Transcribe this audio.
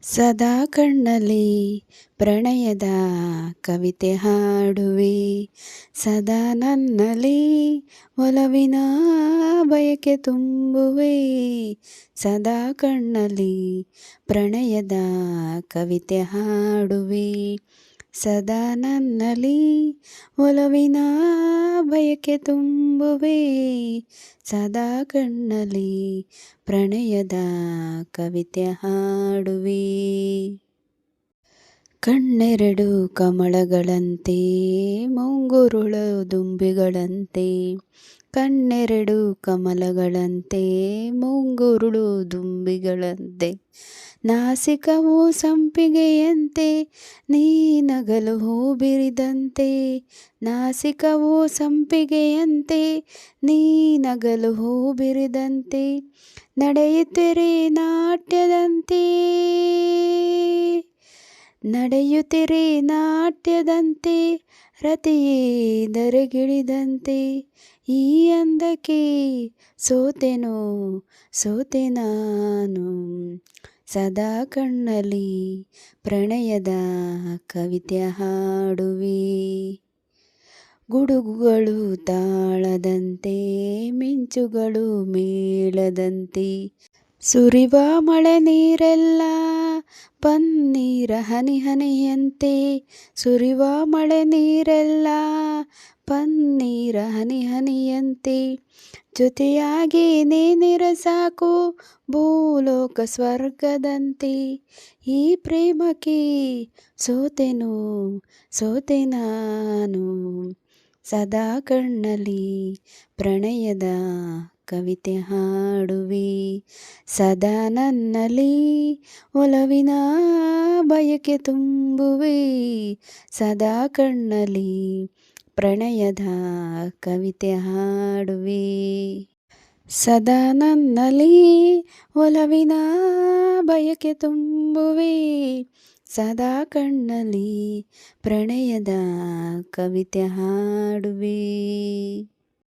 ಸದಾ ಕಣ್ಣಲ್ಲಿ ಪ್ರಣಯದ ಕವಿತೆ ಹಾಡುವೆ, ಸದಾ ನನ್ನಲ್ಲಿ ಒಲವಿನ ಬಯಕೆ ತುಂಬುವೆ. ಸದಾ ಕಣ್ಣಲ್ಲಿ ಪ್ರಣಯದ ಕವಿತೆ ಹಾಡುವೆ, ಸದಾ ನನ್ನಲ್ಲಿ ಒಲವಿನ ಬಯಕೆ ತುಂಬುವೆ. ಸದಾ ಕಣ್ಣಲ್ಲಿ ಪ್ರಣಯದ ಕವಿತೆ ಹಾಡುವೆ. ಕಣ್ಣೆರಡು ಕಮಲಗಳಂತೆ, ಮುಂಗುರುಳು ದುಂಬಿಗಳಂತೆ. ಕಣ್ಣೆರಡು ಕಮಲಗಳಂತೆ, ಮುಂಗುರುಳು ದುಂಬಿಗಳಂತೆ. ನಾಸಿಕವು ಸಂಪಿಗೆಯಂತೆ, ನೀ ನಗಲು ಹೂ ಬಿರಿದಂತೆ. ನಾಸಿಕವು ಸಂಪಿಗೆಯಂತೆ, ನೀ ನಗಲು ಹೂ ಬಿರಿದಂತೆ. ನಡೆಯುತ್ತಿರೆ ನಾಟ್ಯದಂತೆ, ನಡೆಯುತ್ತಿರೆ ನಾಟ್ಯದಂತೆ. ರತಿಯೇ ಧರೆಗಿಳಿದಂತೆ, ಈ ಅಂದಕ್ಕೆ ಸೋತೆನು, ಸೋತೆ ನಾನು. ಸದಾ ಕಣ್ಣಲ್ಲಿ ಪ್ರಣಯದ ಕವಿತೆ ಹಾಡುವೆ. ಗುಡುಗುಗಳು ತಾಳದಂತೆ, ಮಿಂಚುಗಳು ಮೇಳದಂತೆ. ಸುರಿವ ಮಳೆ ನೀರೆಲ್ಲ ಪನ್ನೀರ ಹನಿ ಹನಿಯಂತೆ. ಸುರಿವ ಮಳೆ ನೀರೆಲ್ಲ ಪನ್ನೀರ ಹನಿ ಹನಿಯಂತೆ. ಜೊತೆಯಾಗಿ ನೀನಿರೆ ಸಾಕು, ಭೂಲೋಕ ಸ್ವರ್ಗದಂತೆ. ಈ ಪ್ರೇಮಕ್ಕೆ ಸೋತೆನು, ಸೋತೆ ನಾನು. ಸದಾ ಕಣ್ಣಲ್ಲಿ ಪ್ರಣಯದ ಕವಿತೆ ಹಾಡುವೆ, ಸದಾ ನನ್ನಲ್ಲಿ ಒಲವಿನ ಬಯಕೆ ತುಂಬುವೆ. ಸದಾ ಕಣ್ಣಲ್ಲಿ ಪ್ರಣಯದ ಕವಿತೆ ಹಾಡುವೆ, ಸದಾ ನನ್ನಲ್ಲಿ ಒಲವಿನ ಬಯಕೆ ತುಂಬುವೆ. ಸದಾ ಕಣ್ಣಲ್ಲಿ ಪ್ರಣಯದ ಕವಿತೆ ಹಾಡುವೆ.